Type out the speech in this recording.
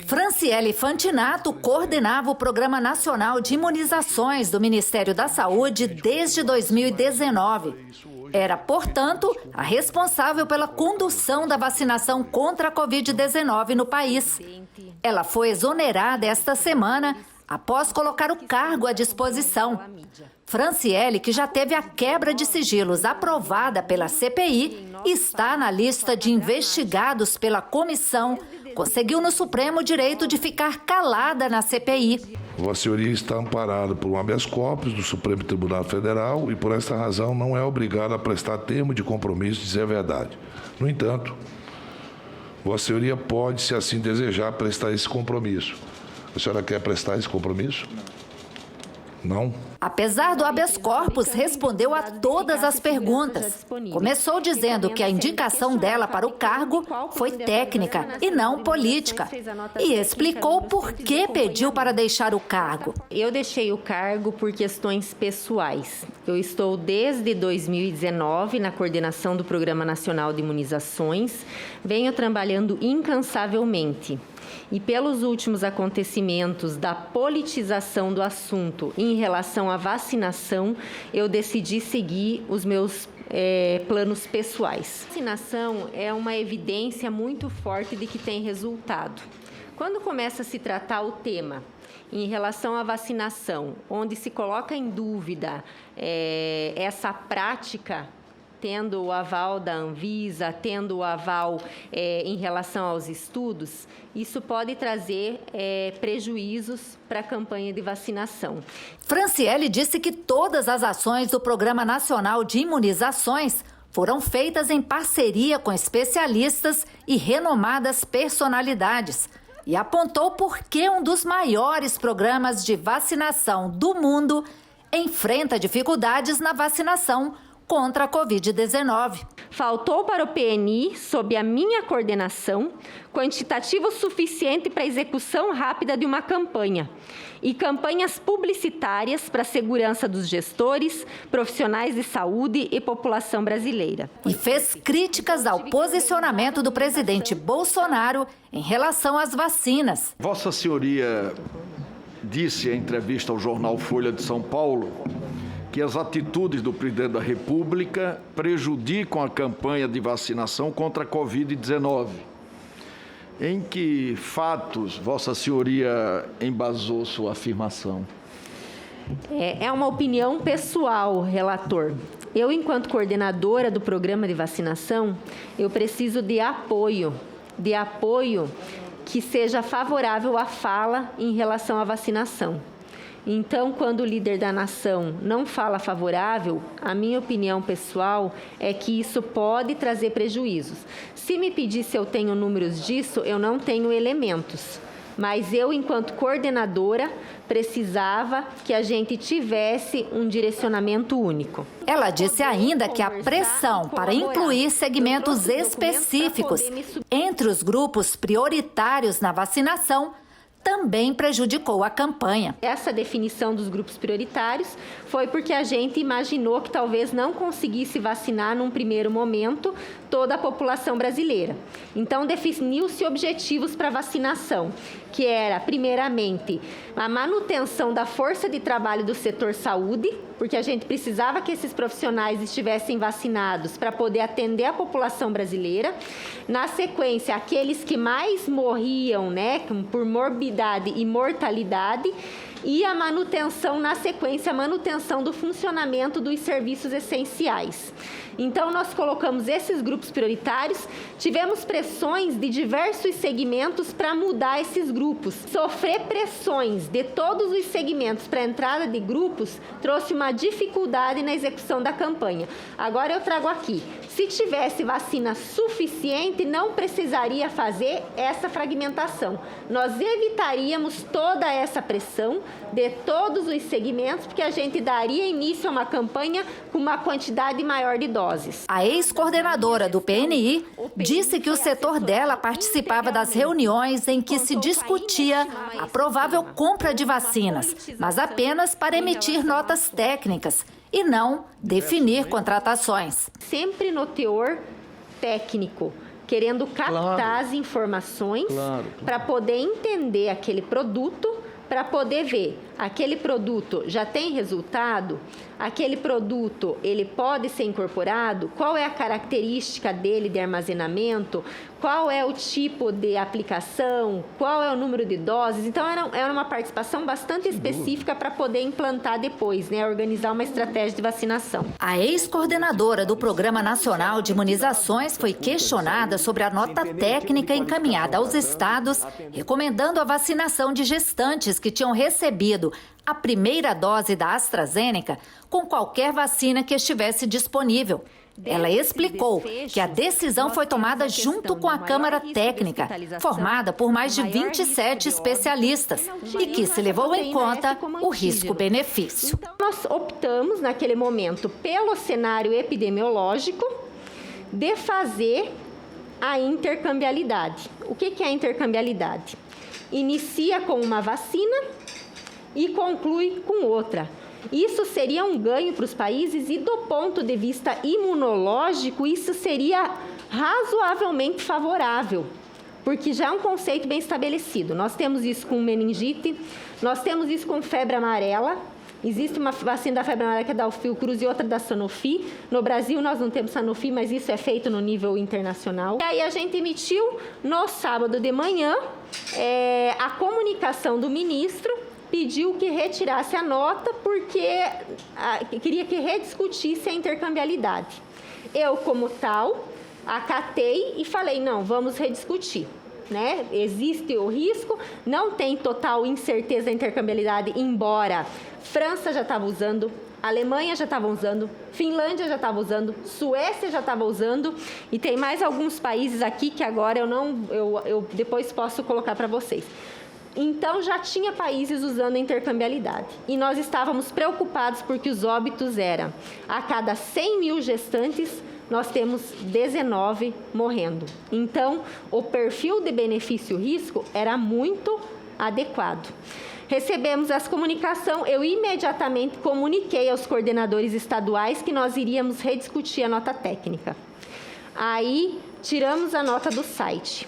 Franciele Fantinato coordenava o Programa Nacional de Imunizações do Ministério da Saúde desde 2019. Era, portanto, a responsável pela condução da vacinação contra a Covid-19 no país. Ela foi exonerada esta semana após colocar o cargo à disposição. Franciele, que já teve a quebra de sigilos aprovada pela CPI, está na lista de investigados pela comissão, conseguiu no Supremo o direito de ficar calada na CPI. Vossa Senhoria está amparada por um habeas corpus do Supremo Tribunal Federal e, por esta razão, não é obrigada a prestar termo de compromisso de dizer a verdade. No entanto, Vossa Senhoria pode, se assim desejar, prestar esse compromisso. A senhora quer prestar esse compromisso? Não? Apesar do habeas corpus, respondeu a todas as perguntas. Começou dizendo que a indicação dela para o cargo foi técnica e não política. E explicou por que pediu para deixar o cargo. Eu deixei o cargo por questões pessoais. Eu estou desde 2019 na coordenação do Programa Nacional de Imunizações. Venho trabalhando incansavelmente. E pelos últimos acontecimentos da politização do assunto em relação à vacinação, eu decidi seguir os meus planos pessoais. A vacinação é uma evidência muito forte de que tem resultado. Quando começa a se tratar o tema em relação à vacinação, onde se coloca em dúvida essa prática, tendo o aval da Anvisa, tendo o aval em relação aos estudos, isso pode trazer prejuízos para a campanha de vacinação. Franciele disse que todas as ações do Programa Nacional de Imunizações foram feitas em parceria com especialistas e renomadas personalidades. E apontou por que um dos maiores programas de vacinação do mundo enfrenta dificuldades na vacinação contra a Covid-19. Faltou para o PNI, sob a minha coordenação, quantitativo suficiente para a execução rápida de uma campanha e campanhas publicitárias para a segurança dos gestores, profissionais de saúde e população brasileira. E fez críticas ao posicionamento do presidente Bolsonaro em relação às vacinas. Vossa Senhoria disse em entrevista ao jornal Folha de São Paulo que as atitudes do presidente da República prejudicam a campanha de vacinação contra a Covid-19. Em que fatos Vossa Senhoria embasou sua afirmação? É uma opinião pessoal, relator. Eu, enquanto coordenadora do programa de vacinação, eu preciso de apoio que seja favorável à fala em relação à vacinação. Então, quando o líder da nação não fala favorável, a minha opinião pessoal é que isso pode trazer prejuízos. Se me pedir se eu tenho números disso, eu não tenho elementos. Mas eu, enquanto coordenadora, precisava que a gente tivesse um direcionamento único. Ela disse ainda que a pressão para incluir segmentos específicos entre os grupos prioritários na vacinação também prejudicou a campanha. Essa definição dos grupos prioritários foi porque a gente imaginou que talvez não conseguisse vacinar num primeiro momento toda a população brasileira. Então, definiu-se objetivos para a vacinação, que era, primeiramente, a manutenção da força de trabalho do setor saúde, porque a gente precisava que esses profissionais estivessem vacinados para poder atender a população brasileira. Na sequência, aqueles que mais morriam, por morbidade e mortalidade, e a manutenção, na sequência, a manutenção do funcionamento dos serviços essenciais. Então, nós colocamos esses grupos prioritários, tivemos pressões de diversos segmentos para mudar esses grupos. Sofrer pressões de todos os segmentos para a entrada de grupos trouxe uma dificuldade na execução da campanha. Agora eu trago aqui, se tivesse vacina suficiente, não precisaria fazer essa fragmentação. Nós evitaríamos toda essa pressão de todos os segmentos, porque a gente daria início a uma campanha com uma quantidade maior de doses. A ex-coordenadora do PNI disse que o setor dela participava das reuniões em que se discutia a provável compra de vacinas, mas apenas para emitir notas técnicas e não definir contratações. Sempre no teor técnico, querendo captar as informações para poder entender aquele produto, para poder ver aquele produto já tem resultado, aquele produto ele pode ser incorporado, qual é a característica dele de armazenamento, qual é o tipo de aplicação, qual é o número de doses. Então, era uma participação bastante específica para poder implantar depois, né, organizar uma estratégia de vacinação. A ex-coordenadora do Programa Nacional de Imunizações foi questionada sobre a nota técnica encaminhada aos estados, recomendando a vacinação de gestantes que tinham recebido a primeira dose da AstraZeneca com qualquer vacina que estivesse disponível. Ela explicou que a decisão foi tomada junto com a Câmara Técnica, formada por mais de 27 especialistas, e que se levou em conta o risco-benefício. Então, nós optamos, naquele momento, pelo cenário epidemiológico, de fazer a intercambiabilidade. O que é a intercambiabilidade? Inicia com uma vacina e conclui com outra. Isso seria um ganho para os países e, do ponto de vista imunológico, isso seria razoavelmente favorável, porque já é um conceito bem estabelecido. Nós temos isso com meningite, nós temos isso com febre amarela. Existe uma vacina da febre amarela que é da Fiocruz e outra da Sanofi. No Brasil, nós não temos Sanofi, mas isso é feito no nível internacional. E aí a gente emitiu, no sábado de manhã, a comunicação do ministro, pediu que retirasse a nota porque queria que rediscutisse a intercambiabilidade. Eu, como tal, acatei e falei, não, vamos rediscutir. Né? Existe o risco, não tem total incerteza da intercambiabilidade, embora França já estava usando, Alemanha já estava usando, Finlândia já estava usando, Suécia já estava usando, e tem mais alguns países aqui que agora eu depois posso colocar para vocês. Então, já tinha países usando a intercambiabilidade. E nós estávamos preocupados porque os óbitos eram, a cada 100 mil gestantes, nós temos 19 morrendo. Então, o perfil de benefício-risco era muito adequado. Recebemos essa comunicação, eu imediatamente comuniquei aos coordenadores estaduais que nós iríamos rediscutir a nota técnica. Aí, tiramos a nota do site.